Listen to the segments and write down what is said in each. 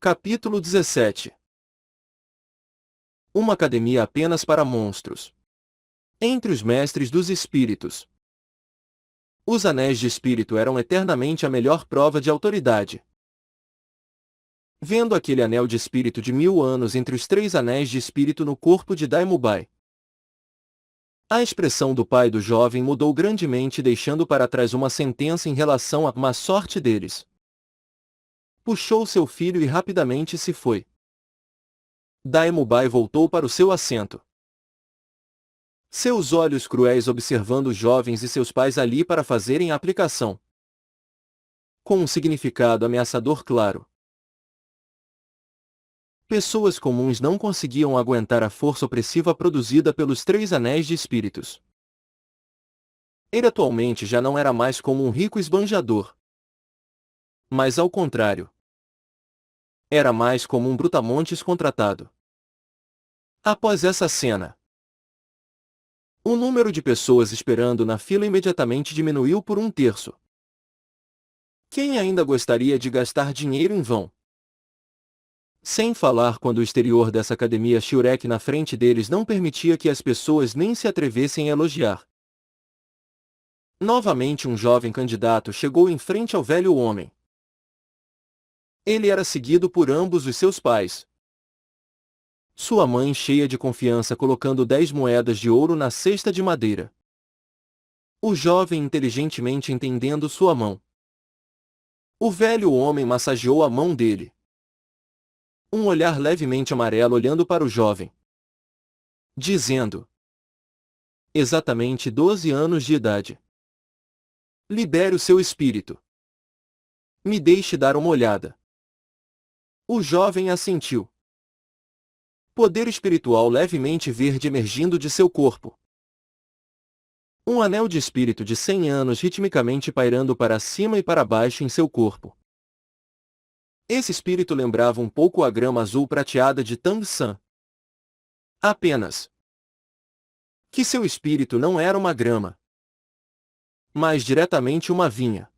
Capítulo 17. Uma academia apenas para monstros. Entre os mestres dos espíritos. Os anéis de espírito eram eternamente a melhor prova de autoridade. Vendo aquele anel de espírito de 1000 anos entre os 3 anéis de espírito no corpo de Daimubai, a expressão do pai do jovem mudou grandemente, deixando para trás uma sentença em relação à má sorte deles. Puxou seu filho e rapidamente se foi. Daimubai voltou para o seu assento. Seus olhos cruéis observando os jovens e seus pais ali para fazerem a aplicação. Com um significado ameaçador claro. Pessoas comuns não conseguiam aguentar a força opressiva produzida pelos 3 anéis de espíritos. Ele atualmente já não era mais como um rico esbanjador. Mas ao contrário. Era mais como um brutamontes contratado. Após essa cena, o número de pessoas esperando na fila imediatamente diminuiu por 1/3. Quem ainda gostaria de gastar dinheiro em vão? Sem falar quando o exterior dessa academia Shurek na frente deles não permitia que as pessoas nem se atrevessem a elogiar. Novamente um jovem candidato chegou em frente ao velho homem. Ele era seguido por ambos os seus pais. Sua mãe cheia de confiança colocando 10 moedas de ouro na cesta de madeira. O jovem inteligentemente entendendo sua mão. O velho homem massageou a mão dele. Um olhar levemente amarelo olhando para o jovem. Dizendo. Exatamente 12 anos de idade. Libere o seu espírito. Me deixe dar uma olhada. O jovem assentiu. Poder espiritual levemente verde emergindo de seu corpo. Um anel de espírito de 100 anos ritmicamente pairando para cima e para baixo em seu corpo. Esse espírito lembrava um pouco a grama azul prateada de Tang San. Apenas que seu espírito não era uma grama, mas diretamente uma vinha.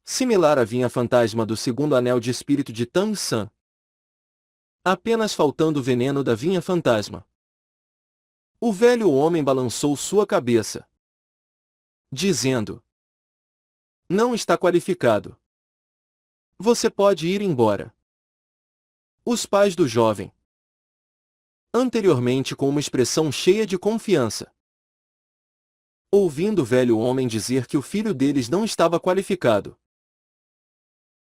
Similar à vinha fantasma do segundo anel de espírito de Tang San. Apenas faltando o veneno da vinha fantasma. O velho homem balançou sua cabeça, dizendo: não está qualificado. Você pode ir embora. Os pais do jovem, anteriormente com uma expressão cheia de confiança, ouvindo o velho homem dizer que o filho deles não estava qualificado,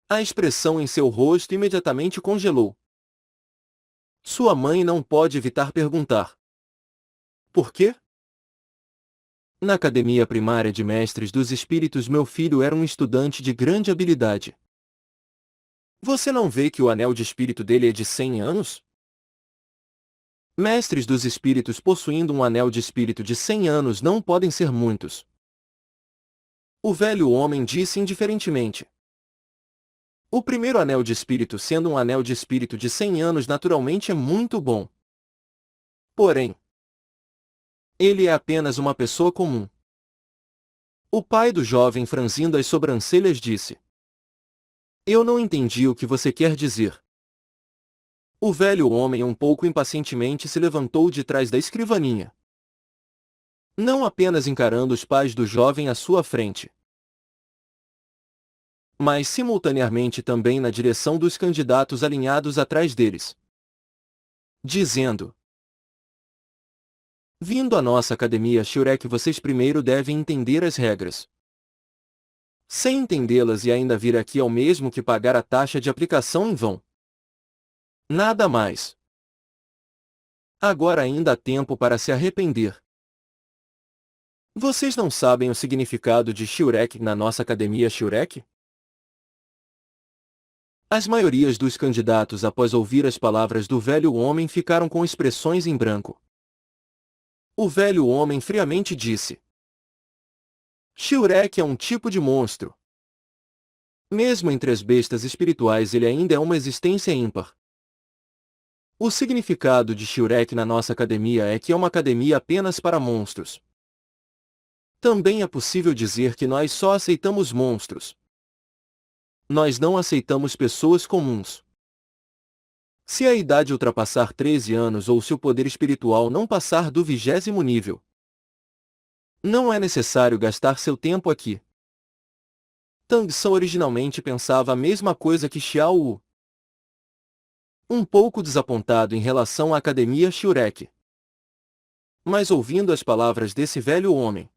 a expressão em seu rosto imediatamente congelou. Sua mãe não pode evitar perguntar: por quê? Na academia primária de mestres dos espíritos meu filho era um estudante de grande habilidade. Você não vê que o anel de espírito dele é de 100 anos? Mestres dos espíritos possuindo um anel de espírito de 100 anos não podem ser muitos. O velho homem disse indiferentemente. O primeiro anel de espírito sendo um anel de espírito de 100 anos naturalmente é muito bom. Porém, ele é apenas uma pessoa comum. O pai do jovem franzindo as sobrancelhas disse: eu não entendi o que você quer dizer. O velho homem um pouco impacientemente se levantou de trás da escrivaninha. Não apenas encarando os pais do jovem à sua frente, mas simultaneamente também na direção dos candidatos alinhados atrás deles. Dizendo: vindo à nossa academia Shurek vocês primeiro devem entender as regras. Sem entendê-las e ainda vir aqui é o mesmo que pagar a taxa de aplicação em vão. Nada mais. Agora ainda há tempo para se arrepender. Vocês não sabem o significado de Shurek na nossa academia Shurek? As maiorias dos candidatos após ouvir as palavras do velho homem ficaram com expressões em branco. O velho homem friamente disse: Shurek é um tipo de monstro. Mesmo entre as bestas espirituais ele ainda é uma existência ímpar. O significado de Shurek na nossa academia é que é uma academia apenas para monstros. Também é possível dizer que nós só aceitamos monstros. Nós não aceitamos pessoas comuns. Se a idade ultrapassar 13 anos ou se o poder espiritual não passar do 20º nível, não é necessário gastar seu tempo aqui. Tang São originalmente pensava a mesma coisa que Xiao Wu. Um pouco desapontado em relação à Academia Shurek. Mas ouvindo as palavras desse velho homem,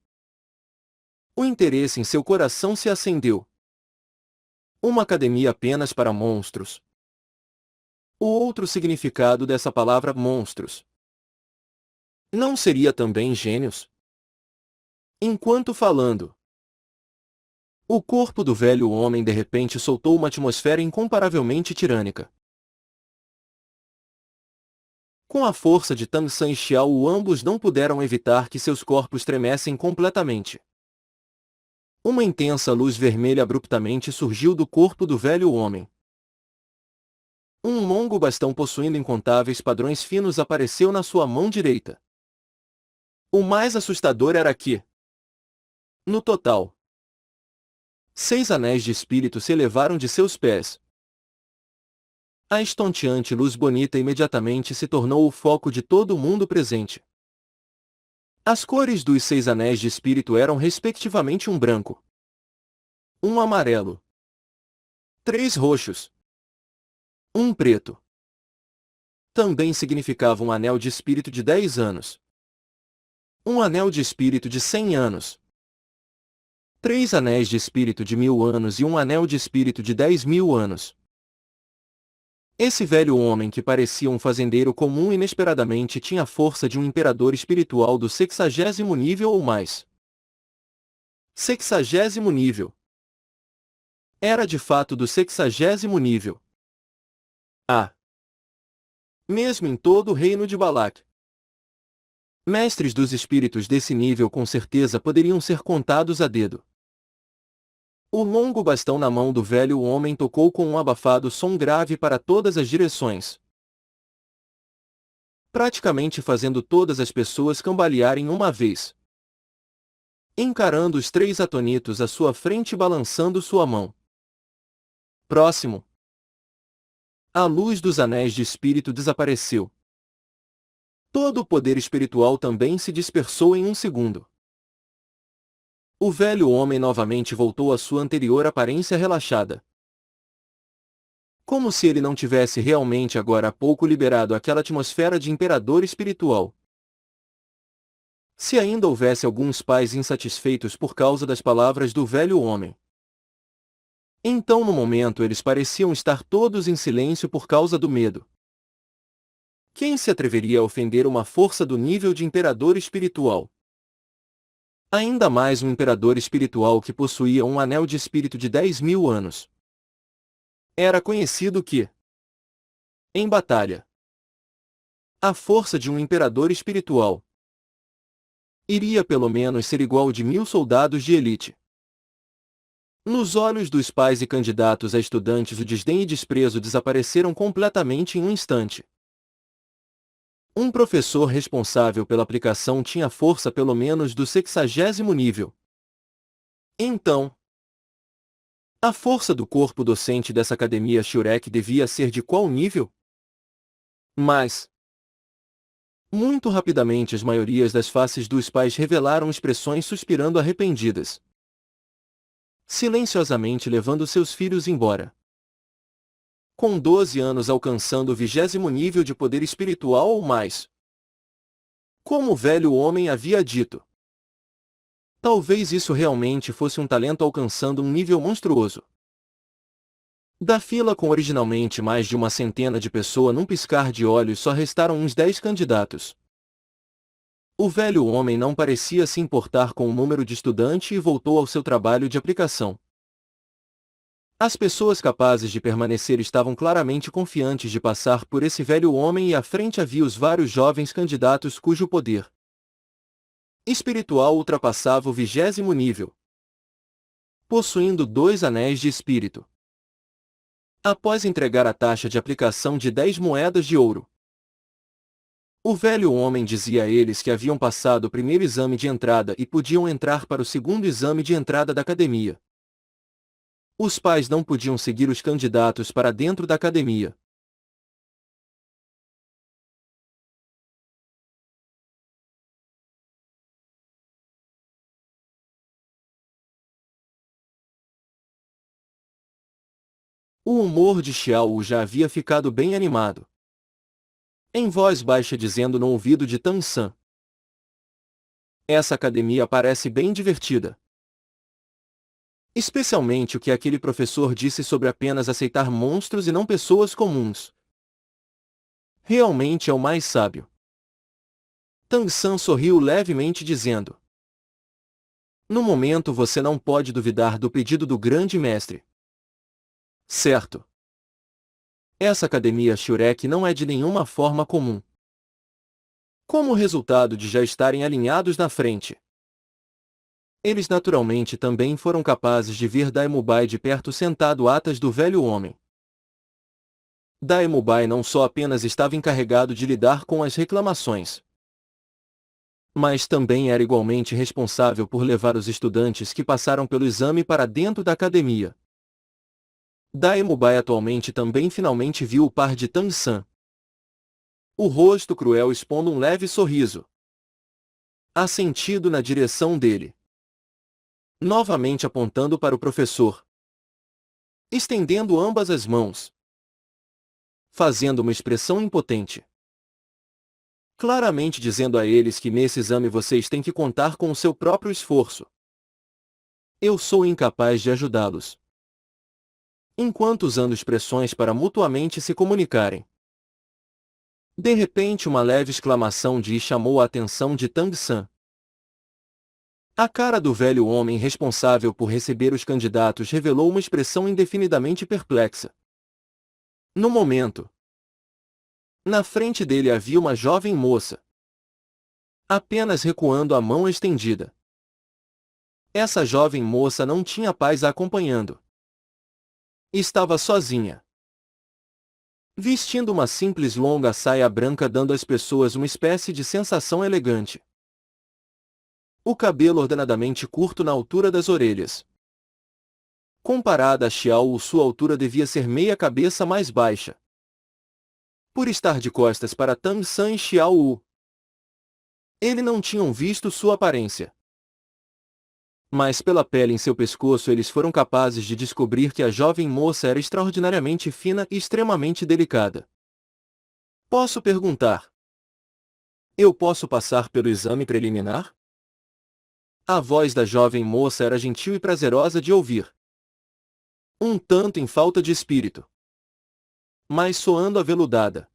o interesse em seu coração se acendeu. Uma academia apenas para monstros. O outro significado dessa palavra monstros não seria também gênios? Enquanto falando, o corpo do velho homem de repente soltou uma atmosfera incomparavelmente tirânica. Com a força de Tang San e Xiao Wu, ambos não puderam evitar que seus corpos tremessem completamente. Uma intensa luz vermelha abruptamente surgiu do corpo do velho homem. Um longo bastão possuindo incontáveis padrões finos apareceu na sua mão direita. O mais assustador era que, no total, 6 anéis de espírito se elevaram de seus pés. A estonteante luz bonita imediatamente se tornou o foco de todo o mundo presente. As cores dos 6 anéis de espírito eram respectivamente um branco, um amarelo, 3 roxos, um preto. Também significava um anel de espírito de 10 anos, um anel de espírito de 100 anos, 3 anéis de espírito de 1000 anos e um anel de espírito de 10.000 anos. Esse velho homem que parecia um fazendeiro comum inesperadamente tinha a força de um imperador espiritual do 60º nível ou mais. 60º nível. Era de fato do 60º nível. Ah! Mesmo em todo o reino de Balak. Mestres dos espíritos desse nível com certeza poderiam ser contados a dedo. O longo bastão na mão do velho homem tocou com um abafado som grave para todas as direções, praticamente fazendo todas as pessoas cambalearem uma vez, encarando os 3 atonitos à sua frente e balançando sua mão. Próximo. A luz dos anéis de espírito desapareceu. Todo o poder espiritual também se dispersou em um segundo. O velho homem novamente voltou à sua anterior aparência relaxada. Como se ele não tivesse realmente agora há pouco liberado aquela atmosfera de imperador espiritual. Se ainda houvesse alguns pais insatisfeitos por causa das palavras do velho homem. Então no momento eles pareciam estar todos em silêncio por causa do medo. Quem se atreveria a ofender uma força do nível de imperador espiritual? Ainda mais um imperador espiritual que possuía um anel de espírito de 10.000 anos. Era conhecido que, em batalha, a força de um imperador espiritual iria pelo menos ser igual de 1000 soldados de elite. Nos olhos dos pais e candidatos a estudantes o desdém e desprezo desapareceram completamente em um instante. Um professor responsável pela aplicação tinha força pelo menos do 60º nível. Então, a força do corpo docente dessa academia Shurek devia ser de qual nível? Mas, muito rapidamente as maiorias das faces dos pais revelaram expressões suspirando arrependidas, silenciosamente levando seus filhos embora. Com 12 anos alcançando o 20º nível de poder espiritual ou mais. Como o velho homem havia dito. Talvez isso realmente fosse um talento alcançando um nível monstruoso. Da fila com originalmente mais de uma centena de pessoas num piscar de olhos só restaram uns 10 candidatos. O velho homem não parecia se importar com o número de estudante e voltou ao seu trabalho de aplicação. As pessoas capazes de permanecer estavam claramente confiantes de passar por esse velho homem e à frente havia os vários jovens candidatos cujo poder espiritual ultrapassava o 20º nível, possuindo 2 anéis de espírito. Após entregar a taxa de aplicação de 10 moedas de ouro, o velho homem dizia a eles que haviam passado o primeiro exame de entrada e podiam entrar para o segundo exame de entrada da academia. Os pais não podiam seguir os candidatos para dentro da academia. O humor de Xiao Wu já havia ficado bem animado. Em voz baixa dizendo no ouvido de Tang San: essa academia parece bem divertida. Especialmente o que aquele professor disse sobre apenas aceitar monstros e não pessoas comuns. Realmente é o mais sábio. Tang San sorriu levemente dizendo: no momento você não pode duvidar do pedido do grande mestre. Certo. Essa academia Shurek não é de nenhuma forma comum. Como resultado de já estarem alinhados na frente, eles naturalmente também foram capazes de ver Daemubai de perto sentado atrás do velho homem. Daemubai não só apenas estava encarregado de lidar com as reclamações, mas também era igualmente responsável por levar os estudantes que passaram pelo exame para dentro da academia. Daemubai atualmente também finalmente viu o par de Tang San. O rosto cruel expondo um leve sorriso, assentido na direção dele. Novamente apontando para o professor, estendendo ambas as mãos, fazendo uma expressão impotente. Claramente dizendo a eles que nesse exame vocês têm que contar com o seu próprio esforço. Eu sou incapaz de ajudá-los. Enquanto usando expressões para mutuamente se comunicarem. De repente uma leve exclamação de Yi chamou a atenção de Tang San. A cara do velho homem responsável por receber os candidatos revelou uma expressão indefinidamente perplexa. No momento, na frente dele havia uma jovem moça, apenas recuando a mão estendida. Essa jovem moça não tinha pais a acompanhando. Estava sozinha, vestindo uma simples longa saia branca dando às pessoas uma espécie de sensação elegante. O cabelo ordenadamente curto na altura das orelhas. Comparada a Xiao Wu, sua altura devia ser meia cabeça mais baixa. Por estar de costas para Tang San e Xiao Wu, eles não tinham visto sua aparência. Mas pela pele em seu pescoço eles foram capazes de descobrir que a jovem moça era extraordinariamente fina e extremamente delicada. Posso perguntar: eu posso passar pelo exame preliminar? A voz da jovem moça era gentil e prazerosa de ouvir. Um tanto em falta de espírito, mas soando aveludada,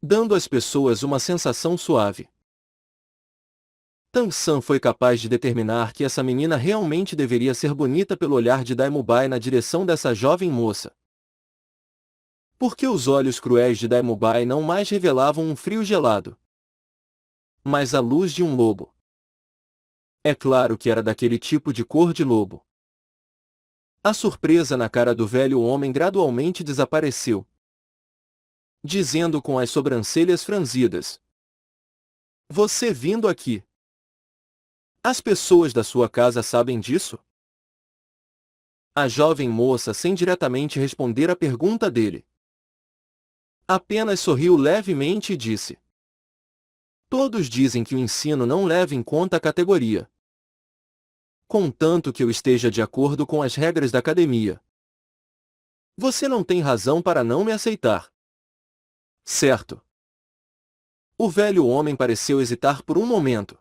dando às pessoas uma sensação suave. Tang San foi capaz de determinar que essa menina realmente deveria ser bonita pelo olhar de Daemubai na direção dessa jovem moça. Porque os olhos cruéis de Daemubai não mais revelavam um frio gelado, mas a luz de um lobo. É claro que era daquele tipo de cor de lobo. A surpresa na cara do velho homem gradualmente desapareceu, dizendo com as sobrancelhas franzidas: você vindo aqui? As pessoas da sua casa sabem disso? A jovem moça sem diretamente responder à pergunta dele, apenas sorriu levemente e disse: todos dizem que o ensino não leva em conta a categoria, contanto que eu esteja de acordo com as regras da academia. Você não tem razão para não me aceitar. Certo. O velho homem pareceu hesitar por um momento.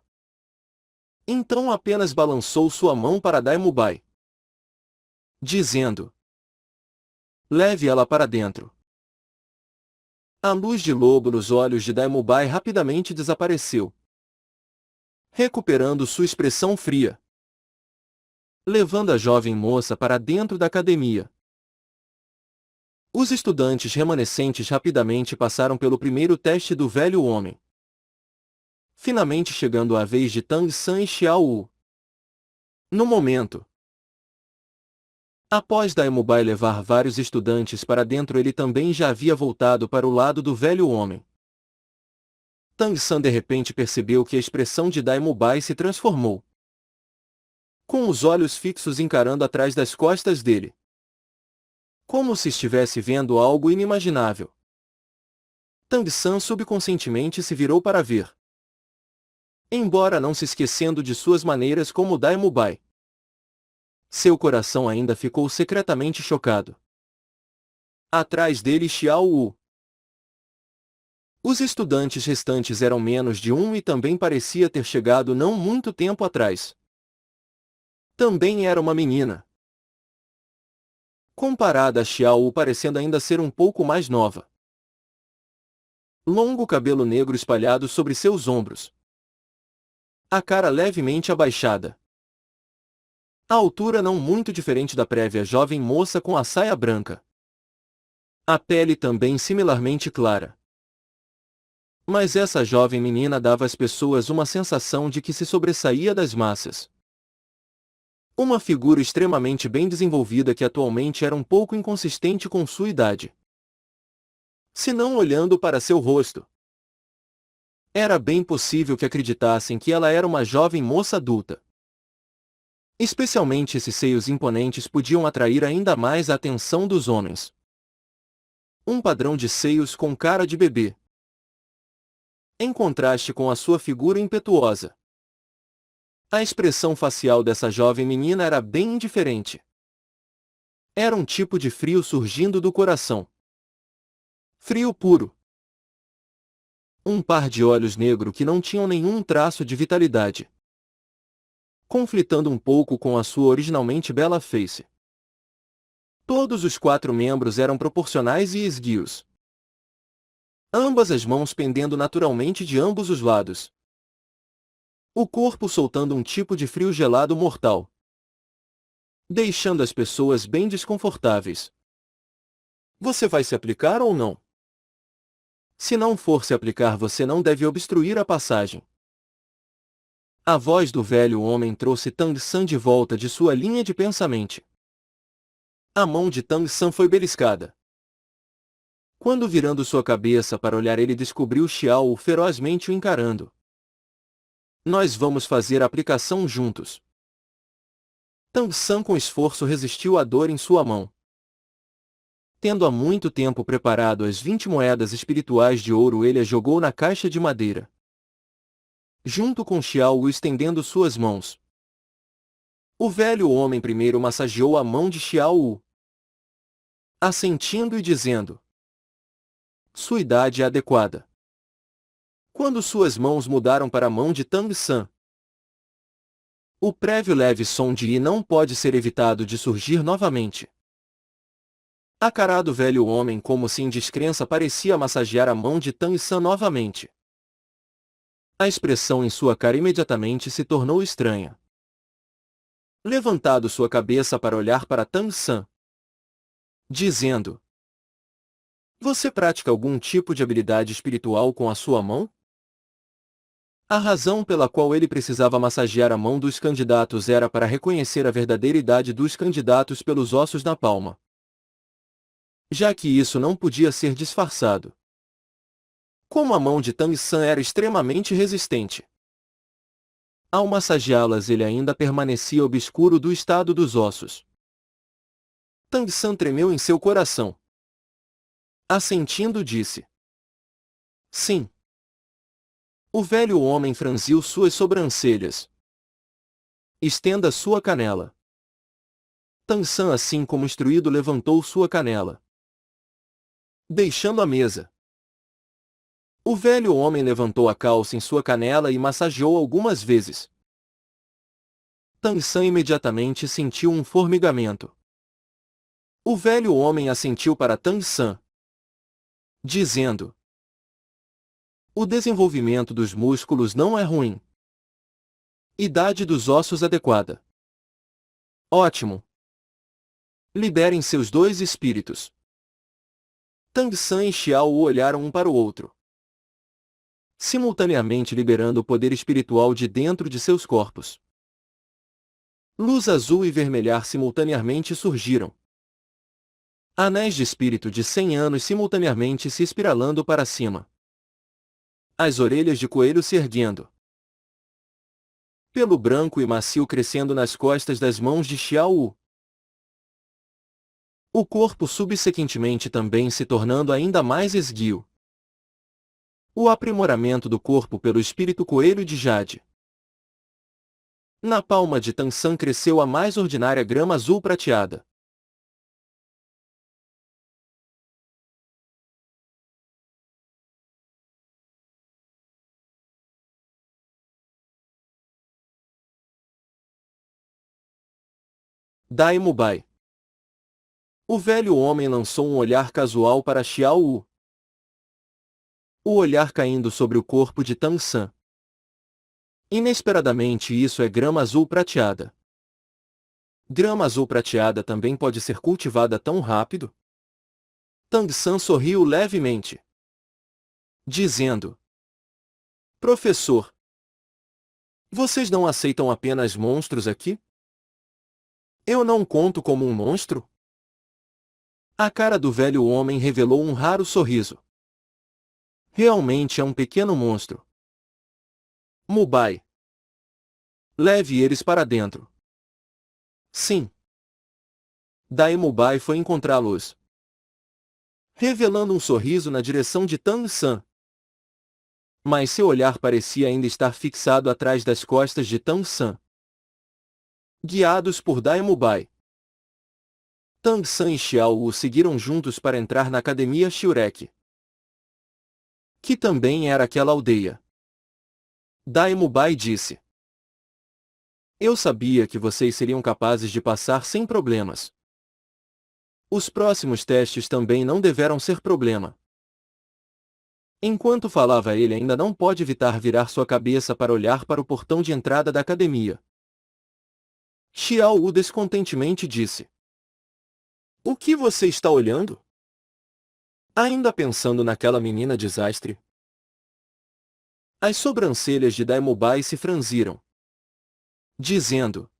Então apenas balançou sua mão para Daemubai, dizendo: leve ela para dentro. A luz de lobo nos olhos de Daemubai rapidamente desapareceu, recuperando sua expressão fria, levando a jovem moça para dentro da academia. Os estudantes remanescentes rapidamente passaram pelo primeiro teste do velho homem, finalmente chegando à vez de Tang San e Xiao Wu. No momento, após Daemubai levar vários estudantes para dentro, ele também já havia voltado para o lado do velho homem. Tang San de repente percebeu que a expressão de Daemubai se transformou, com os olhos fixos encarando atrás das costas dele, como se estivesse vendo algo inimaginável. Tang San subconscientemente se virou para ver, embora não se esquecendo de suas maneiras como Daemubai. Seu coração ainda ficou secretamente chocado. Atrás dele Xiao Wu. Os estudantes restantes eram menos de um e também parecia ter chegado não muito tempo atrás. Também era uma menina. Comparada a Xiao Wu parecendo ainda ser um pouco mais nova. Longo cabelo negro espalhado sobre seus ombros. A cara levemente abaixada. A altura não muito diferente da prévia jovem moça com a saia branca. A pele também similarmente clara. Mas essa jovem menina dava às pessoas uma sensação de que se sobressaía das massas. Uma figura extremamente bem desenvolvida que atualmente era um pouco inconsistente com sua idade. Se não olhando para seu rosto. Era bem possível que acreditassem que ela era uma jovem moça adulta. Especialmente esses seios imponentes podiam atrair ainda mais a atenção dos homens. Um padrão de seios com cara de bebê. Em contraste com a sua figura impetuosa. A expressão facial dessa jovem menina era bem indiferente. Era um tipo de frio surgindo do coração. Frio puro. Um par de olhos negros que não tinham nenhum traço de vitalidade. Conflitando um pouco com a sua originalmente bela face. Todos os 4 membros eram proporcionais e esguios. Ambas as mãos pendendo naturalmente de ambos os lados. O corpo soltando um tipo de frio gelado mortal. Deixando as pessoas bem desconfortáveis. Você vai se aplicar ou não? Se não for se aplicar, você não deve obstruir a passagem. A voz do velho homem trouxe Tang San de volta de sua linha de pensamento. A mão de Tang San foi beliscada. Quando virando sua cabeça para olhar, ele descobriu Xiao Wu ferozmente o encarando. Nós vamos fazer a aplicação juntos. Tang San com esforço resistiu à dor em sua mão. Tendo há muito tempo preparado as 20 moedas espirituais de ouro, ele as jogou na caixa de madeira. Junto com Xiao Wu estendendo suas mãos. O velho homem primeiro massageou a mão de Xiao Wu. Assentindo e dizendo: sua idade é adequada. Quando suas mãos mudaram para a mão de Tang San, o prévio leve som de Yi não pode ser evitado de surgir novamente. A cara do velho homem, como se em descrença, parecia massagear a mão de Tang San novamente. A expressão em sua cara imediatamente se tornou estranha. Levantado sua cabeça para olhar para Tang San, dizendo: você pratica algum tipo de habilidade espiritual com a sua mão? A razão pela qual ele precisava massagear a mão dos candidatos era para reconhecer a verdadeira idade dos candidatos pelos ossos na palma. Já que isso não podia ser disfarçado. Como a mão de Tang San era extremamente resistente. Ao massageá-las, ele ainda permanecia obscuro do estado dos ossos. Tang San tremeu em seu coração. Assentindo, disse: sim. O velho homem franziu suas sobrancelhas. Estenda sua canela. Tang San, assim como instruído, levantou sua canela. Deixando a mesa. O velho homem levantou a calça em sua canela e massageou algumas vezes. Tang San imediatamente sentiu um formigamento. O velho homem assentiu para Tang San, dizendo: o desenvolvimento dos músculos não é ruim. Idade dos ossos adequada. Ótimo. Liberem seus 2 espíritos. Tang San e Xiao Wu olharam um para o outro, simultaneamente liberando o poder espiritual de dentro de seus corpos. Luz azul e vermelhar simultaneamente surgiram. Anéis de espírito de 100 anos simultaneamente se espiralando para cima. As orelhas de coelho se erguendo. Pelo branco e macio crescendo nas costas das mãos de Xiao Wu. O corpo subsequentemente também se tornando ainda mais esguio. O aprimoramento do corpo pelo espírito coelho de Jade. Na palma de Tang San cresceu a mais ordinária grama azul prateada. Dai Mubai. O velho homem lançou um olhar casual para Xiao Wu. O olhar caindo sobre o corpo de Tang San. Inesperadamente isso é grama azul prateada. Grama azul prateada também pode ser cultivada tão rápido? Tang San sorriu levemente, dizendo: Professor, vocês não aceitam apenas monstros aqui? Eu não conto como um monstro? A cara do velho homem revelou um raro sorriso. Realmente é um pequeno monstro. Mubai. Leve eles para dentro. Sim. Daí Mubai foi encontrá-los, revelando um sorriso na direção de Tang San. Mas seu olhar parecia ainda estar fixado atrás das costas de Tang San. Guiados por Dai Mubai, Tang San e Xiao Wu seguiram juntos para entrar na academia Shiurek, que também era aquela aldeia. Dai Mubai disse: Eu sabia que vocês seriam capazes de passar sem problemas. Os próximos testes também não deverão ser problema. Enquanto falava ele ainda não pôde evitar virar sua cabeça para olhar para o portão de entrada da academia. Xiao Wu descontentemente disse: O que você está olhando? Ainda pensando naquela menina desastre? As sobrancelhas de Dai Mubai se franziram, dizendo: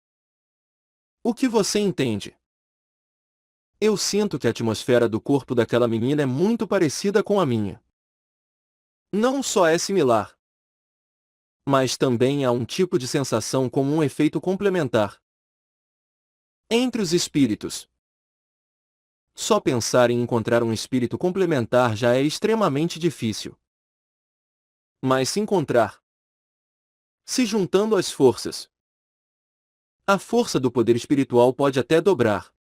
O que você entende? Eu sinto que a atmosfera do corpo daquela menina é muito parecida com a minha. Não só é similar, mas também há um tipo de sensação como um efeito complementar. Entre os espíritos. Só pensar em encontrar um espírito complementar já é extremamente difícil. Mas se encontrar, se juntando as forças, a força do poder espiritual pode até dobrar.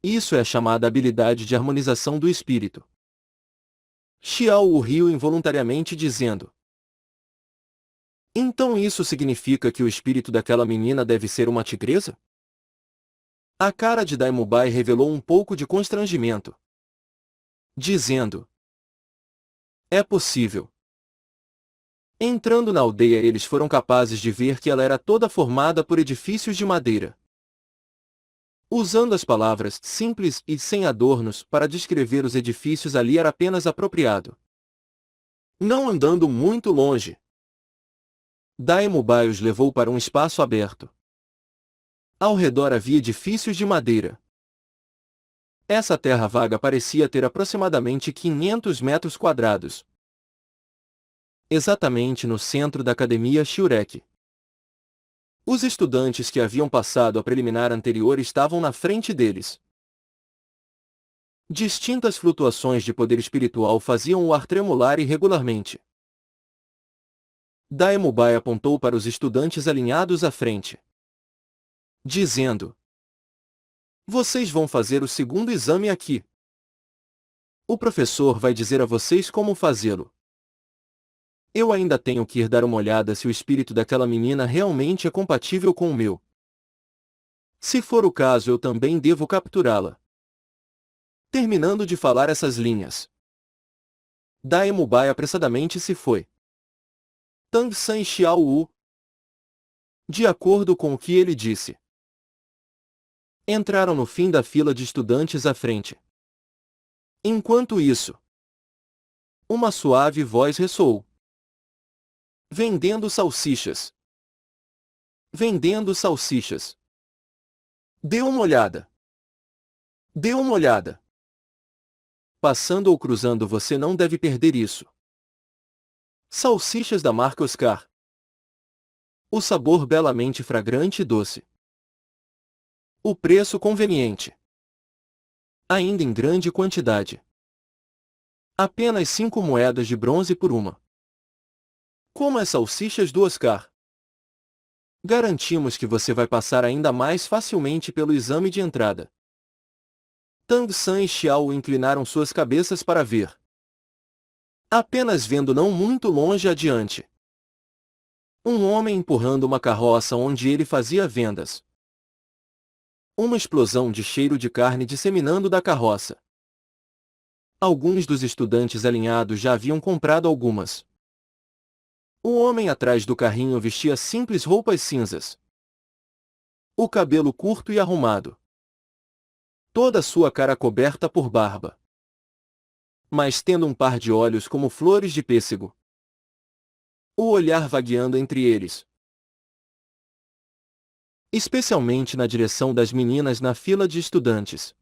Isso é a chamada habilidade de harmonização do espírito. Xiao Wu riu involuntariamente dizendo: Então isso significa que o espírito daquela menina deve ser uma tigresa? A cara de Dai Mubai revelou um pouco de constrangimento, dizendo: É possível. Entrando na aldeia eles foram capazes de ver que ela era toda formada por edifícios de madeira. Usando as palavras simples e sem adornos para descrever os edifícios ali era apenas apropriado. Não andando muito longe, Dai Mubai os levou para um espaço aberto. Ao redor havia edifícios de madeira. Essa terra vaga parecia ter aproximadamente 500 metros quadrados. Exatamente no centro da academia Shiurek. Os estudantes que haviam passado a preliminar anterior estavam na frente deles. Distintas flutuações de poder espiritual faziam o ar tremular irregularmente. Dai Mubai apontou para os estudantes alinhados à frente, dizendo: Vocês vão fazer o segundo exame aqui. O professor vai dizer a vocês como fazê-lo. Eu ainda tenho que ir dar uma olhada se o espírito daquela menina realmente é compatível com o meu. Se for o caso eu também devo capturá-la. Terminando de falar essas linhas, Dai Mubai apressadamente se foi. Tang San e Xiao Wu, de acordo com o que ele disse, entraram no fim da fila de estudantes à frente. Enquanto isso, uma suave voz ressoou: Vendendo salsichas. Vendendo salsichas. Dê uma olhada. Dê uma olhada. Passando ou cruzando você não deve perder isso. Salsichas da marca Oscar. O sabor belamente fragrante e doce. O preço conveniente. Ainda em grande quantidade. Apenas 5 moedas de bronze por uma. Como as salsichas do Oscar. Garantimos que você vai passar ainda mais facilmente pelo exame de entrada. Tang San e Xiao inclinaram suas cabeças para ver. Apenas vendo não muito longe adiante, um homem empurrando uma carroça onde ele fazia vendas. Uma explosão de cheiro de carne disseminando da carroça. Alguns dos estudantes alinhados já haviam comprado algumas. O homem atrás do carrinho vestia simples roupas cinzas. O cabelo curto e arrumado. Toda a sua cara coberta por barba. Mas tendo um par de olhos como flores de pêssego. O olhar vagueando entre eles. Especialmente na direção das meninas na fila de estudantes.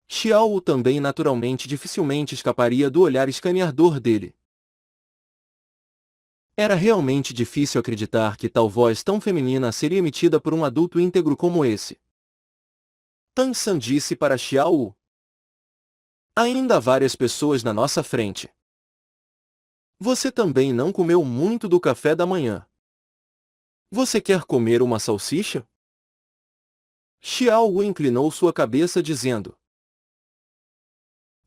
Xiao também naturalmente dificilmente escaparia do olhar escaneador dele. Era realmente difícil acreditar que tal voz tão feminina seria emitida por um adulto íntegro como esse. Tang San disse para Xiao. Ainda há várias pessoas na nossa frente. Você também não comeu muito do café da manhã. Você quer comer uma salsicha? Xiao inclinou sua cabeça dizendo.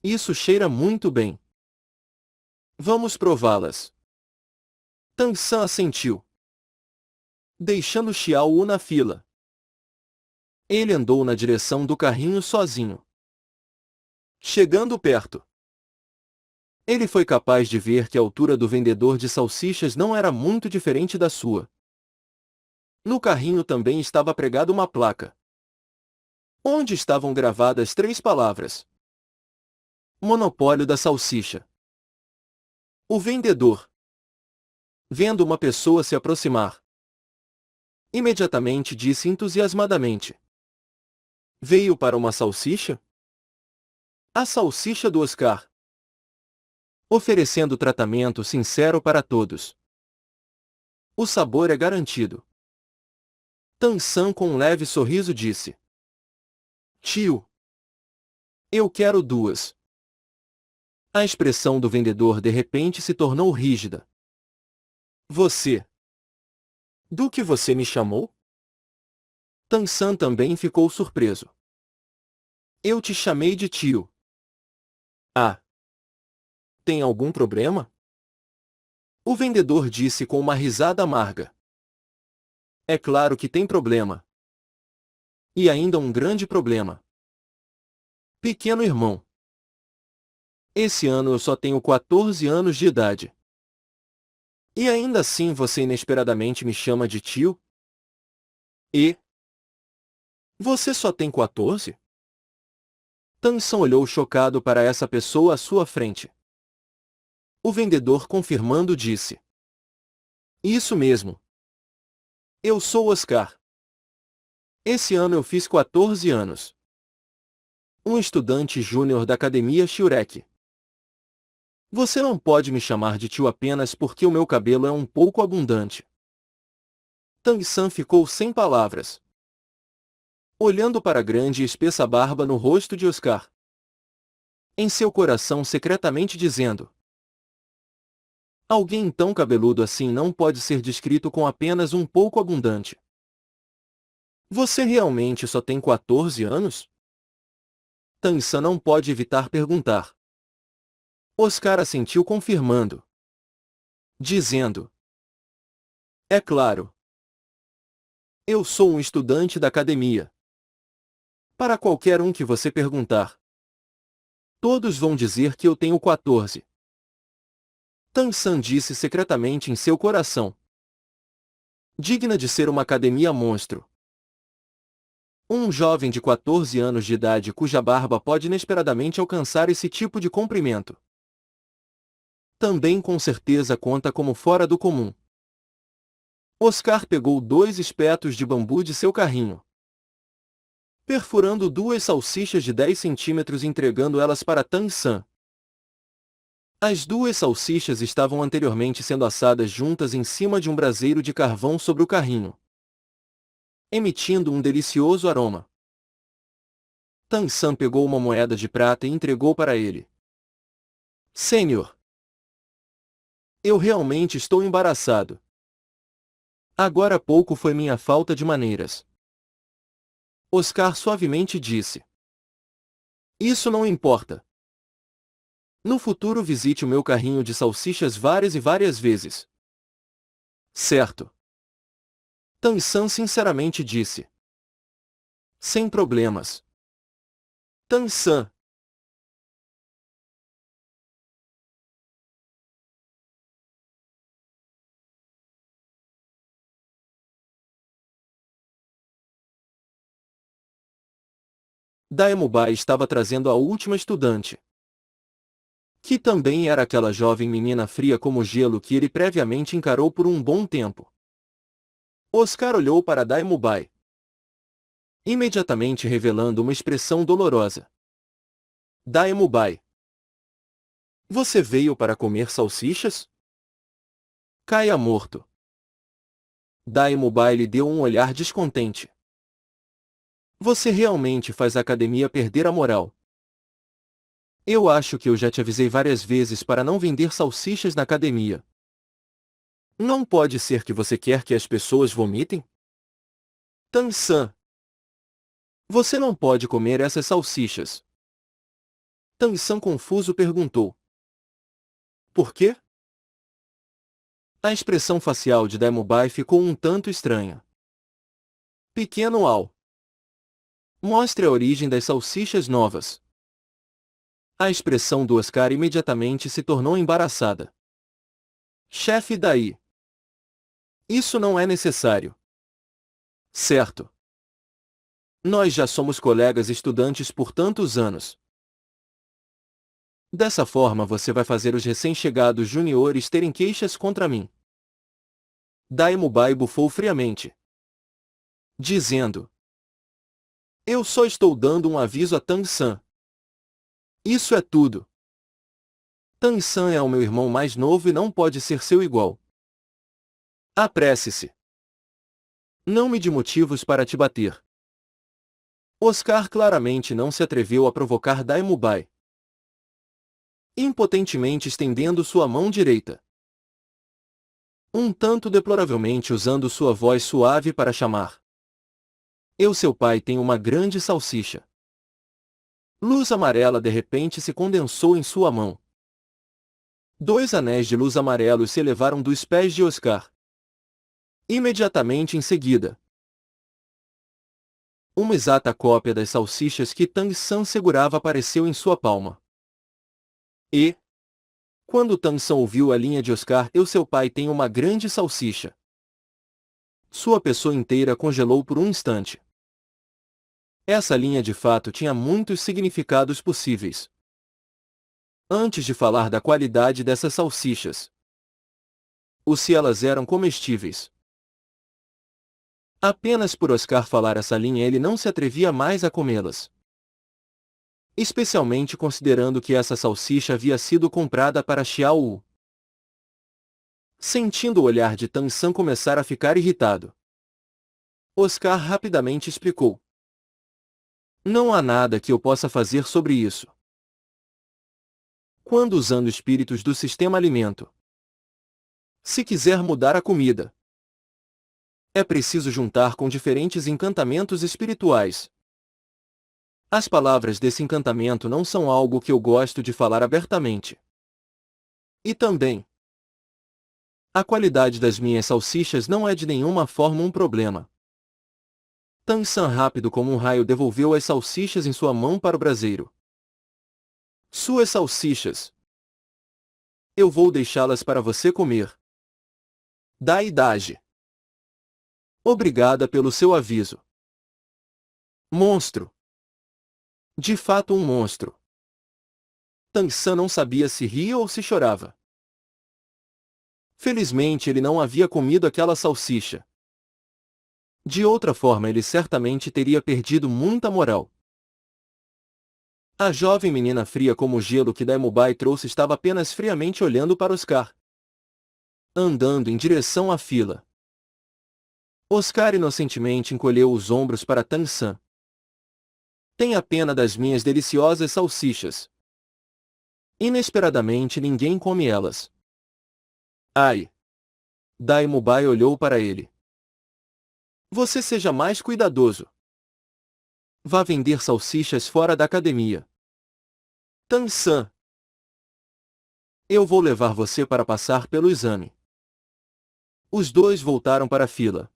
Isso cheira muito bem. Vamos prová-las. Tang San assentiu. Deixando Xiao na fila. Ele andou na direção do carrinho sozinho. Chegando perto. Ele foi capaz de ver que a altura do vendedor de salsichas não era muito diferente da sua. No carrinho também estava pregada uma placa, onde estavam gravadas 3 palavras. Monopólio da salsicha. O vendedor, vendo uma pessoa se aproximar, imediatamente disse entusiasmadamente. Veio para uma salsicha? A salsicha do Oscar. Oferecendo tratamento sincero para todos. O sabor é garantido. Tang San com um leve sorriso disse. Tio. Eu quero 2. A expressão do vendedor de repente se tornou rígida. Você. Do que você me chamou? Tang San também ficou surpreso. Eu te chamei de tio. Ah. Tem algum problema? O vendedor disse com uma risada amarga. É claro que tem problema. E ainda um grande problema. Pequeno irmão. Esse ano eu só tenho 14 anos de idade. E ainda assim você inesperadamente me chama de tio? E? Você só tem 14? Tang San olhou chocado para essa pessoa à sua frente. O vendedor confirmando disse. Isso mesmo. Eu sou Oscar. Esse ano eu fiz 14 anos. Um estudante júnior da Academia Shurek. Você não pode me chamar de tio apenas porque o meu cabelo é um pouco abundante. Tang San ficou sem palavras, olhando para a grande e espessa barba no rosto de Oscar. Em seu coração secretamente dizendo. Alguém tão cabeludo assim não pode ser descrito com apenas um pouco abundante. Você realmente só tem 14 anos? Tang San não pode evitar perguntar. Oscar assentiu confirmando. Dizendo. É claro. Eu sou um estudante da academia. Para qualquer um que você perguntar, todos vão dizer que eu tenho 14. Tang San disse secretamente em seu coração. Digna de ser uma academia monstro. Um jovem de 14 anos de idade cuja barba pode inesperadamente alcançar esse tipo de comprimento. Também com certeza conta como fora do comum. Oscar pegou 2 espetos de bambu de seu carrinho, perfurando 2 salsichas de 10 centímetros e entregando elas para Tang San. As 2 salsichas estavam anteriormente sendo assadas juntas em cima de um braseiro de carvão sobre o carrinho, emitindo um delicioso aroma. Tang San pegou uma moeda de prata e entregou para ele. Senhor, eu realmente estou embaraçado. Agora há pouco foi minha falta de maneiras. Oscar suavemente disse. Isso não importa. No futuro visite o meu carrinho de salsichas várias e várias vezes. Certo. Tang San sinceramente disse. Sem problemas. Tan-san. Daemubai estava trazendo a última estudante, que também era aquela jovem menina fria como gelo que ele previamente encarou por um bom tempo. Oscar olhou para Daemubai, imediatamente revelando uma expressão dolorosa. Daemubai. Você veio para comer salsichas? Caia morto. Daemubai lhe deu um olhar descontente. Você realmente faz a academia perder a moral. Eu acho que eu já te avisei várias vezes para não vender salsichas na academia. Não pode ser que você quer que as pessoas vomitem? Tan-san. Você não pode comer essas salsichas. Tan-san confuso perguntou. Por quê? A expressão facial de Daemubai ficou um tanto estranha. Pequeno Al. Mostre a origem das salsichas novas. A expressão do Oscar imediatamente se tornou embaraçada. Chefe daí. Isso não é necessário. Certo. Nós já somos colegas estudantes por tantos anos. Dessa forma você vai fazer os recém-chegados juniores terem queixas contra mim. Daemubai bufou friamente, dizendo: Eu só estou dando um aviso a Tan-san. Isso é tudo. Tan-san é o meu irmão mais novo e não pode ser seu igual. Apresse-se. Não me dê motivos para te bater. Oscar claramente não se atreveu a provocar Daemubai, impotentemente estendendo sua mão direita, um tanto deploravelmente usando sua voz suave para chamar. Seu pai tem uma grande salsicha. Luz amarela de repente se condensou em sua mão. 2 anéis de luz amarelos se elevaram dos pés de Oscar. Imediatamente em seguida, uma exata cópia das salsichas que Tang-san segurava apareceu em sua palma. E, quando Tang-san ouviu a linha de Oscar, seu pai tem uma grande salsicha, sua pessoa inteira congelou por um instante. Essa linha de fato tinha muitos significados possíveis. Antes de falar da qualidade dessas salsichas, ou se elas eram comestíveis. Apenas por Oscar falar essa linha ele não se atrevia mais a comê-las. Especialmente considerando que essa salsicha havia sido comprada para Xiao Wu. Sentindo o olhar de Tan-san começar a ficar irritado, Oscar rapidamente explicou. Não há nada que eu possa fazer sobre isso. Quando usando espíritos do sistema alimento, se quiser mudar a comida, é preciso juntar com diferentes encantamentos espirituais. As palavras desse encantamento não são algo que eu gosto de falar abertamente. E também, a qualidade das minhas salsichas não é de nenhuma forma um problema. Tan-san rápido como um raio devolveu as salsichas em sua mão para o braseiro. Suas salsichas. Eu vou deixá-las para você comer. Da idade. Obrigada pelo seu aviso. Monstro. De fato um monstro. Tan-san não sabia se ria ou se chorava. Felizmente ele não havia comido aquela salsicha. De outra forma ele certamente teria perdido muita moral. A jovem menina fria como o gelo que Daemubai trouxe estava apenas friamente olhando para Oscar, andando em direção à fila. Oscar inocentemente encolheu os ombros para Tan-san. Tenha pena das minhas deliciosas salsichas. Inesperadamente ninguém come elas. Ai! Daemubai olhou para ele. Você seja mais cuidadoso. Vá vender salsichas fora da academia. Tan-san. Eu vou levar você para passar pelo exame. Os dois voltaram para a fila.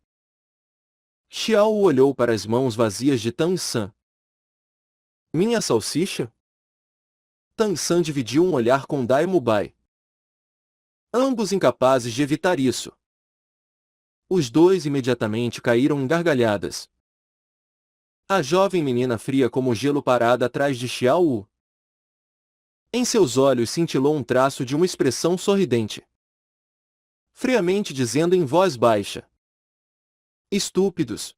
Xiao olhou para as mãos vazias de Tang San. Minha salsicha? Tang San dividiu um olhar com Dai Mubai. Ambos incapazes de evitar isso. Os dois imediatamente caíram em gargalhadas. A jovem menina fria como gelo parada atrás de Xiao Wu. Em seus olhos cintilou um traço de uma expressão sorridente. Friamente dizendo em voz baixa: estúpidos.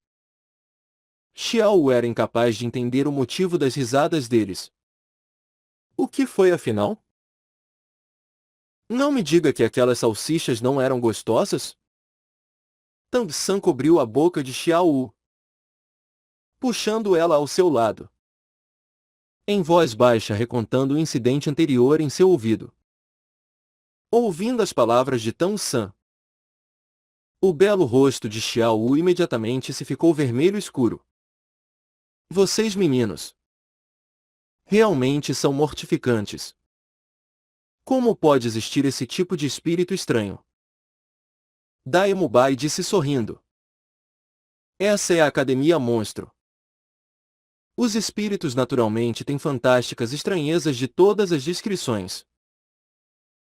Xiao Wu era incapaz de entender o motivo das risadas deles. O que foi afinal? Não me diga que aquelas salsichas não eram gostosas? Tang San cobriu a boca de Xiao Wu, puxando ela ao seu lado. Em voz baixa recontando o incidente anterior em seu ouvido. Ouvindo as palavras de Tang San, o belo rosto de Xiao Wu imediatamente se ficou vermelho escuro. Vocês meninos realmente são mortificantes. Como pode existir esse tipo de espírito estranho? Dai Mubai disse sorrindo. Essa é a Academia Monstro. Os espíritos naturalmente têm fantásticas estranhezas de todas as descrições.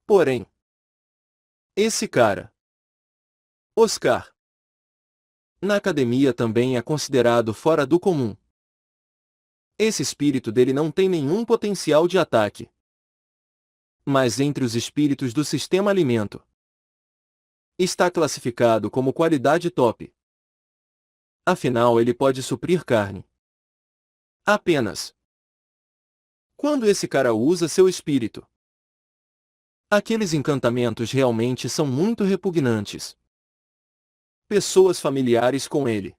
Porém, esse cara, Oscar, na academia também é considerado fora do comum. Esse espírito dele não tem nenhum potencial de ataque. Mas entre os espíritos do sistema alimento, está classificado como qualidade top. Afinal, ele pode suprir carne. Apenas quando esse cara usa seu espírito. Aqueles encantamentos realmente são muito repugnantes. Pessoas familiares com ele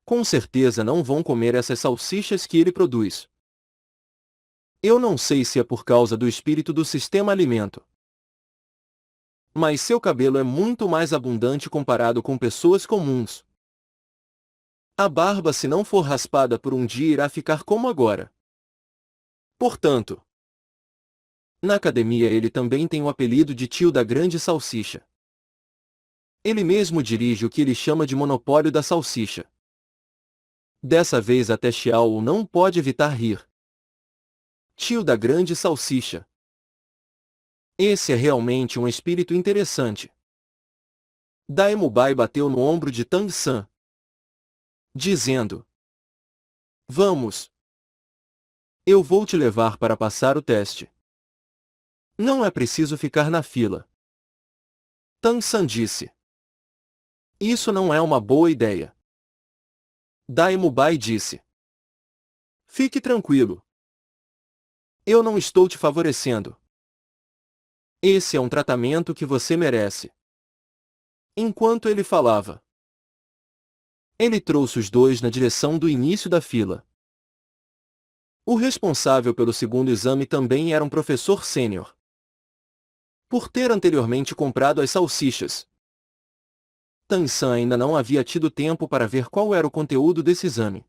com certeza não vão comer essas salsichas que ele produz. Eu não sei se é por causa do espírito do sistema alimento. Mas seu cabelo é muito mais abundante comparado com pessoas comuns. A barba, se não for raspada por um dia, irá ficar como agora. Portanto, na academia ele também tem o apelido de tio da grande salsicha. Ele mesmo dirige o que ele chama de monopólio da salsicha. Dessa vez até Xiao não pode evitar rir. Tio da grande salsicha. Esse é realmente um espírito interessante. Dai Mubai bateu no ombro de Tang San, dizendo: vamos. Eu vou te levar para passar o teste. Não é preciso ficar na fila. Tang San disse. Isso não é uma boa ideia. Dai Mubai disse. Fique tranquilo. Eu não estou te favorecendo. Esse é um tratamento que você merece. Enquanto ele falava, ele trouxe os dois na direção do início da fila. O responsável pelo segundo exame também era um professor sênior. Por ter anteriormente comprado as salsichas, Tang San ainda não havia tido tempo para ver qual era o conteúdo desse exame.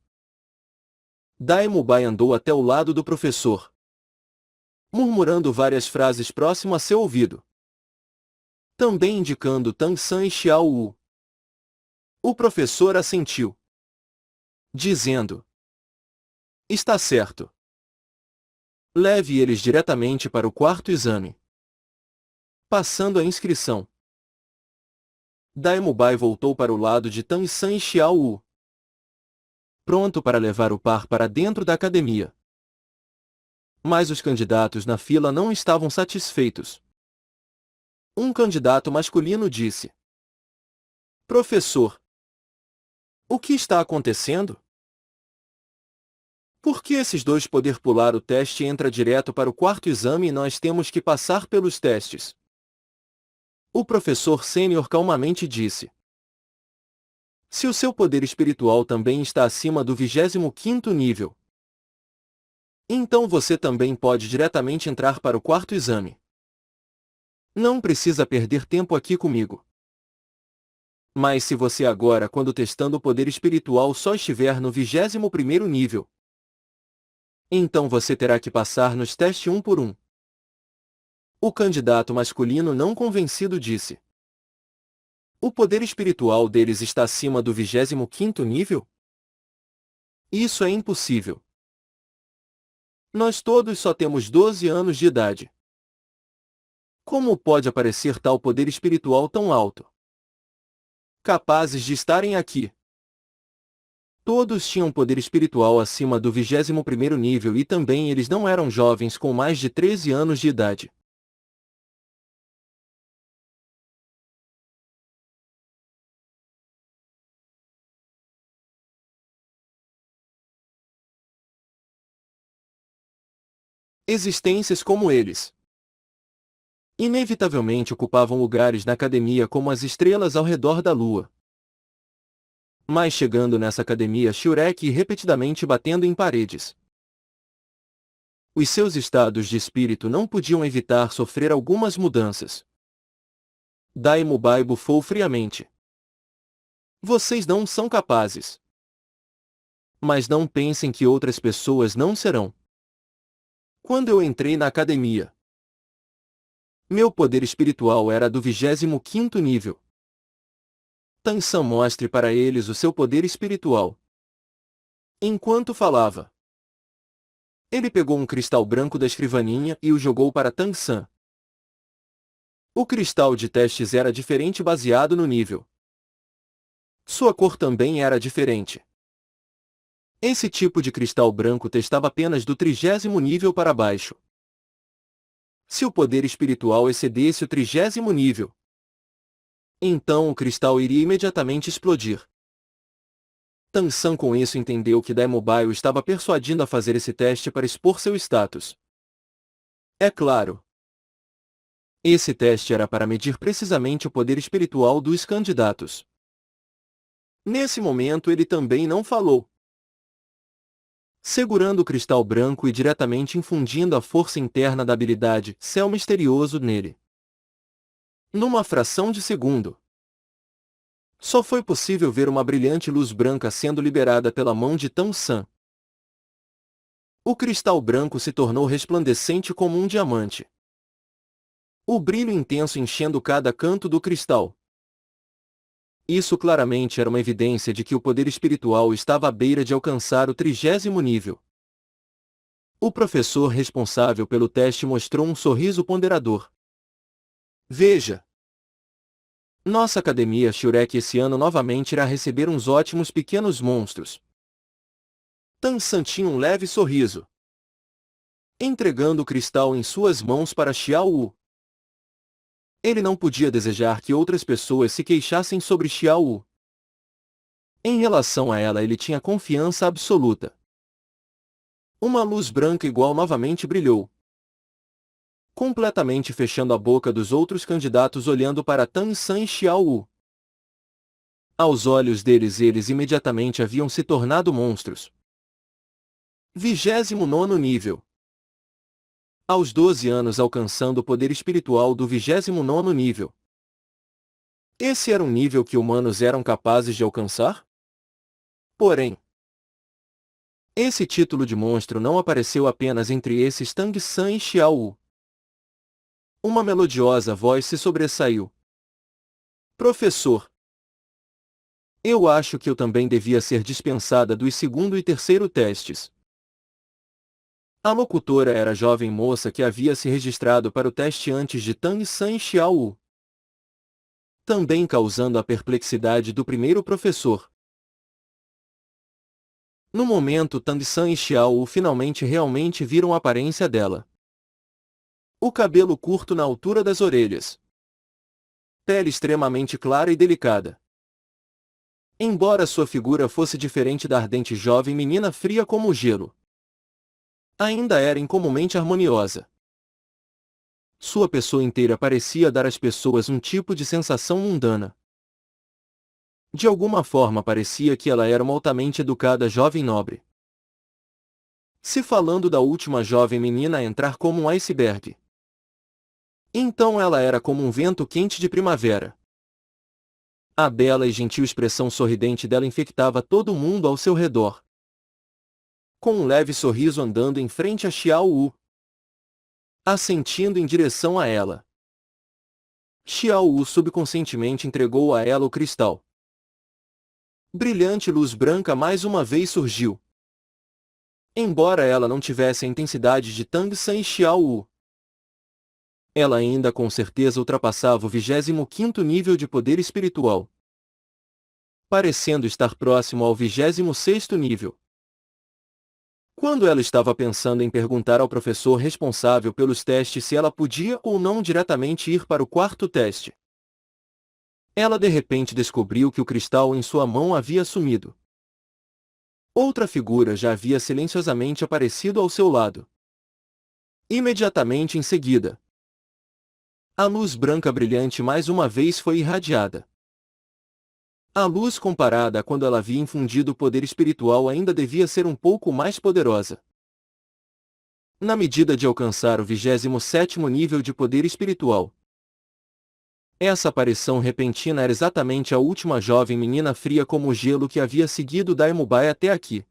Dai Mubai andou até o lado do professor, murmurando várias frases próximo a seu ouvido, também indicando Tang San e Xiao Wu. O professor assentiu, dizendo: está certo. Leve eles diretamente para o quarto exame. Passando a inscrição, Dai Mubai voltou para o lado de Tang San e Xiao Wu, pronto para levar o par para dentro da academia. Mas os candidatos na fila não estavam satisfeitos. Um candidato masculino disse: professor, o que está acontecendo? Por que esses dois poder pular o teste e entra direto para o quarto exame e nós temos que passar pelos testes? O professor sênior calmamente disse: se o seu poder espiritual também está acima do 25º nível, então você também pode diretamente entrar para o quarto exame. Não precisa perder tempo aqui comigo. Mas se você agora, quando testando o poder espiritual, só estiver no 21º nível, então você terá que passar nos testes um por um. O candidato masculino não convencido disse: O poder espiritual deles está acima do 25º nível? Isso é impossível. Nós todos só temos 12 anos de idade. Como pode aparecer tal poder espiritual tão alto? Capazes de estarem aqui. Todos tinham poder espiritual acima do 21º nível e também eles não eram jovens com mais de 13 anos de idade. Existências como eles inevitavelmente ocupavam lugares na academia como as estrelas ao redor da lua. Mas chegando nessa academia Shurek e repetidamente batendo em paredes. Os seus estados de espírito não podiam evitar sofrer algumas mudanças. Daimubai bufou friamente. Vocês não são capazes. Mas não pensem que outras pessoas não serão. Quando eu entrei na academia, meu poder espiritual era do 25º nível. Tansan, mostre para eles o seu poder espiritual. Enquanto falava, ele pegou um cristal branco da escrivaninha e o jogou para Tansan. O cristal de testes era diferente baseado no nível. Sua cor também era diferente. Esse tipo de cristal branco testava apenas do 30º nível para baixo. Se o poder espiritual excedesse o 30º nível, então o cristal iria imediatamente explodir. Tansan com isso entendeu que Daimubai o estava persuadindo a fazer esse teste para expor seu status. É claro. Esse teste era para medir precisamente o poder espiritual dos candidatos. Nesse momento ele também não falou. Segurando o cristal branco e diretamente infundindo a força interna da habilidade Céu Misterioso nele. Numa fração de segundo. Só foi possível ver uma brilhante luz branca sendo liberada pela mão de Tansan. O cristal branco se tornou resplandecente como um diamante. O brilho intenso enchendo cada canto do cristal. Isso claramente era uma evidência de que o poder espiritual estava à beira de alcançar o 30º nível. O professor responsável pelo teste mostrou um sorriso ponderador. Veja! Nossa academia Shurek esse ano novamente irá receber uns ótimos pequenos monstros. Tansan tinha um leve sorriso, entregando o cristal em suas mãos para Xiao Wu. Ele não podia desejar que outras pessoas se queixassem sobre Xiao Wu. Em relação a ela ele tinha confiança absoluta. Uma luz branca igual novamente brilhou, completamente fechando a boca dos outros candidatos olhando para Tansan e Xiao Wu. Aos olhos deles eles imediatamente haviam se tornado monstros. 29º nível. Aos 12 anos alcançando o poder espiritual do 29º nível. Esse era um nível que humanos eram capazes de alcançar? Porém, esse título de monstro não apareceu apenas entre esses Tang-san e Xiao Wu. Uma melodiosa voz se sobressaiu. Professor, eu acho que eu também devia ser dispensada dos segundo e terceiro testes. A locutora era a jovem moça que havia se registrado para o teste antes de Tang-san e Xiao Wu, também causando a perplexidade do primeiro professor. No momento Tang-san e Xiao Wu finalmente realmente viram a aparência dela. O cabelo curto na altura das orelhas. Pele extremamente clara e delicada. Embora sua figura fosse diferente da ardente jovem menina fria como o gelo, ainda era incomumente harmoniosa. Sua pessoa inteira parecia dar às pessoas um tipo de sensação mundana. De alguma forma parecia que ela era uma altamente educada jovem nobre. Se falando da última jovem menina a entrar como um iceberg, então ela era como um vento quente de primavera. A bela e gentil expressão sorridente dela infectava todo mundo ao seu redor. Com um leve sorriso andando em frente a Xiao Wu, assentindo em direção a ela. Xiao Wu subconscientemente entregou a ela o cristal. Brilhante luz branca mais uma vez surgiu. Embora ela não tivesse a intensidade de Tang San e Xiao Wu, ela ainda com certeza ultrapassava o 25º nível de poder espiritual, parecendo estar próximo ao 26º nível. Quando ela estava pensando em perguntar ao professor responsável pelos testes se ela podia ou não diretamente ir para o quarto teste, ela de repente descobriu que o cristal em sua mão havia sumido. Outra figura já havia silenciosamente aparecido ao seu lado. Imediatamente em seguida, a luz branca brilhante mais uma vez foi irradiada. A luz comparada a quando ela havia infundido o poder espiritual ainda devia ser um pouco mais poderosa. Na medida de alcançar o 27º nível de poder espiritual, essa aparição repentina era exatamente a última jovem menina fria como o gelo que havia seguido Daimubai até aqui.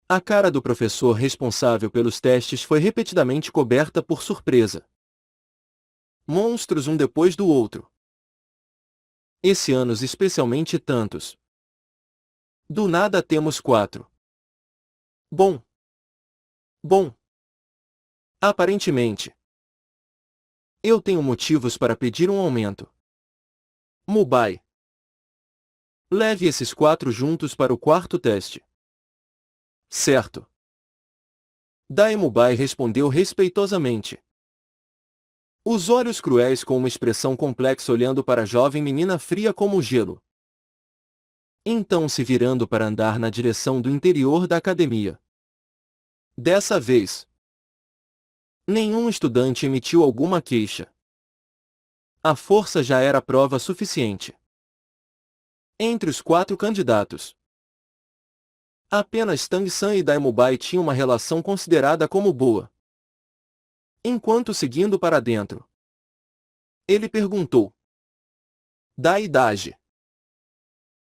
A cara do professor responsável pelos testes foi repetidamente coberta por surpresa. Monstros um depois do outro. Esse anos especialmente tantos. Do nada temos 4. Bom. Aparentemente, eu tenho motivos para pedir um aumento. Mubai. Leve esses 4 juntos para o quarto teste. Certo. Daimubai respondeu respeitosamente. Os olhos cruéis com uma expressão complexa olhando para a jovem menina fria como o gelo. Então se virando para andar na direção do interior da academia. Dessa vez, nenhum estudante emitiu alguma queixa. A força já era prova suficiente. Entre os 4 candidatos, apenas Tang San e Daimubai tinham uma relação considerada como boa. Enquanto seguindo para dentro, ele perguntou: da idade.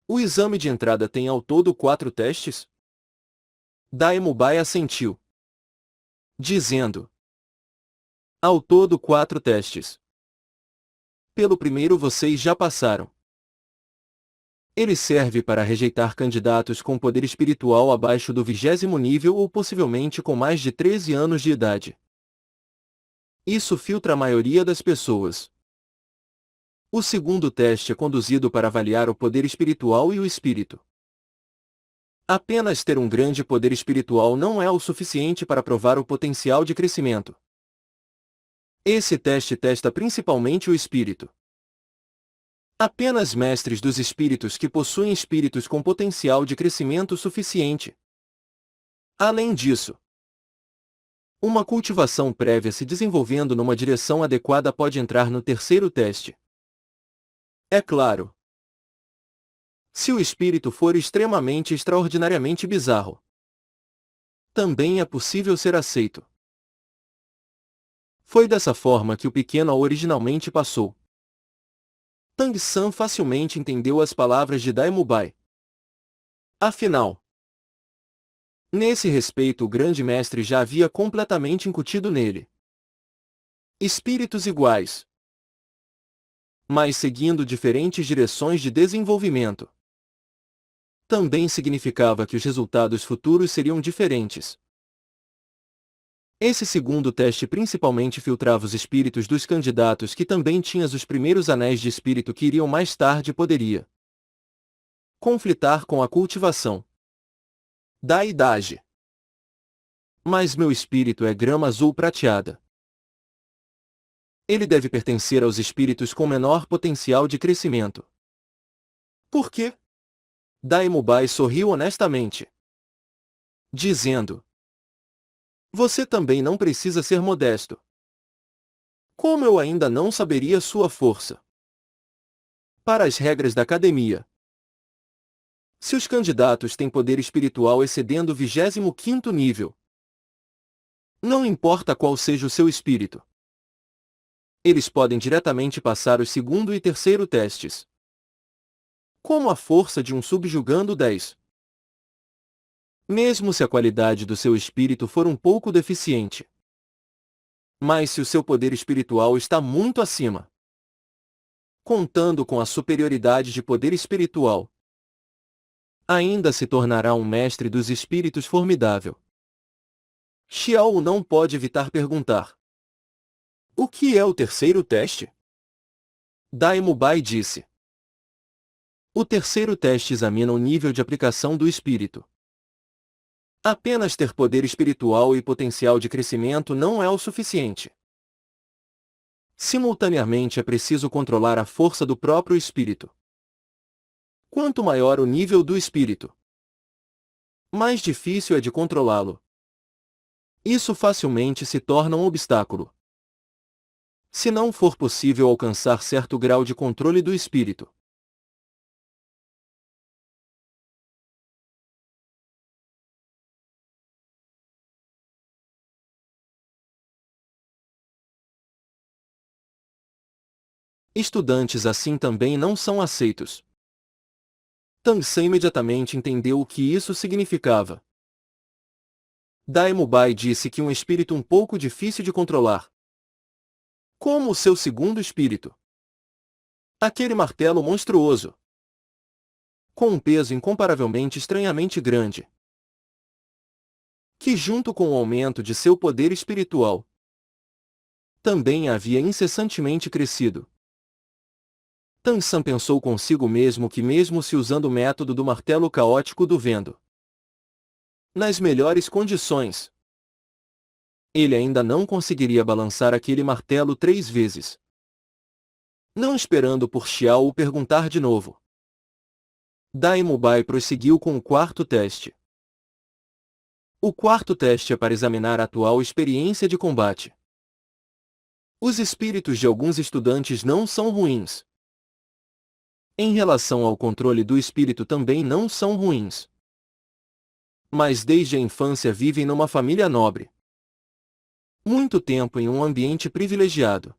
O exame de entrada tem ao todo 4 testes? Daimubai assentiu, dizendo: ao todo 4 testes. Pelo primeiro vocês já passaram. Ele serve para rejeitar candidatos com poder espiritual abaixo do 20º nível ou possivelmente com mais de 13 anos de idade. Isso filtra a maioria das pessoas. O segundo teste é conduzido para avaliar o poder espiritual e o espírito. Apenas ter um grande poder espiritual não é o suficiente para provar o potencial de crescimento. Esse teste testa principalmente o espírito. Apenas mestres dos espíritos que possuem espíritos com potencial de crescimento suficiente. Além disso, uma cultivação prévia se desenvolvendo numa direção adequada pode entrar no terceiro teste. É claro, se o espírito for extremamente extraordinariamente bizarro, também é possível ser aceito. Foi dessa forma que o pequeno originalmente passou. Tang San facilmente entendeu as palavras de Daimubai. Afinal, nesse respeito o grande mestre já havia completamente incutido nele. Espíritos iguais, mas seguindo diferentes direções de desenvolvimento. Também significava que os resultados futuros seriam diferentes. Esse segundo teste principalmente filtrava os espíritos dos candidatos que também tinham os primeiros anéis de espírito que iriam mais tarde poderia conflitar com a cultivação da idade. Mas meu espírito é grama azul prateada. Ele deve pertencer aos espíritos com menor potencial de crescimento. Por quê? Daimubai sorriu honestamente, dizendo: você também não precisa ser modesto. Como eu ainda não saberia sua força? Para as regras da academia, se os candidatos têm poder espiritual excedendo o 25º nível, não importa qual seja o seu espírito, eles podem diretamente passar os segundo e terceiro testes. Como a força de um subjugando 10. Mesmo se a qualidade do seu espírito for um pouco deficiente. Mas se o seu poder espiritual está muito acima, contando com a superioridade de poder espiritual. Ainda se tornará um mestre dos espíritos formidável. Xiao não pode evitar perguntar: o que é o terceiro teste? Dai Bai disse: o terceiro teste examina o nível de aplicação do espírito. Apenas ter poder espiritual e potencial de crescimento não é o suficiente. Simultaneamente é preciso controlar a força do próprio espírito. Quanto maior o nível do espírito, mais difícil é de controlá-lo. Isso facilmente se torna um obstáculo. Se não for possível alcançar certo grau de controle do espírito, estudantes assim também não são aceitos. Tang San imediatamente entendeu o que isso significava. Dai Bai disse que um espírito um pouco difícil de controlar, como o seu segundo espírito. Aquele martelo monstruoso, com um peso incomparavelmente estranhamente grande, que junto com o aumento de seu poder espiritual, também havia incessantemente crescido. Tang San pensou consigo mesmo que mesmo se usando o método do martelo caótico do vento, nas melhores condições, ele ainda não conseguiria balançar aquele martelo 3 vezes. Não esperando por Xiao o perguntar de novo, Dai Bai prosseguiu com o quarto teste. O quarto teste é para examinar a atual experiência de combate. Os espíritos de alguns estudantes não são ruins. Em relação ao controle do espírito também não são ruins. Mas desde a infância vivem numa família nobre. Muito tempo em um ambiente privilegiado.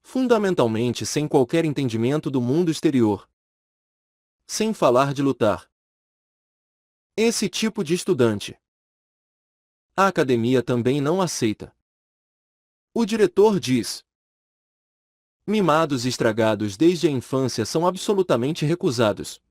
Fundamentalmente sem qualquer entendimento do mundo exterior. Sem falar de lutar. Esse tipo de estudante, a academia também não aceita. O diretor diz: mimados e estragados desde a infância são absolutamente recusados.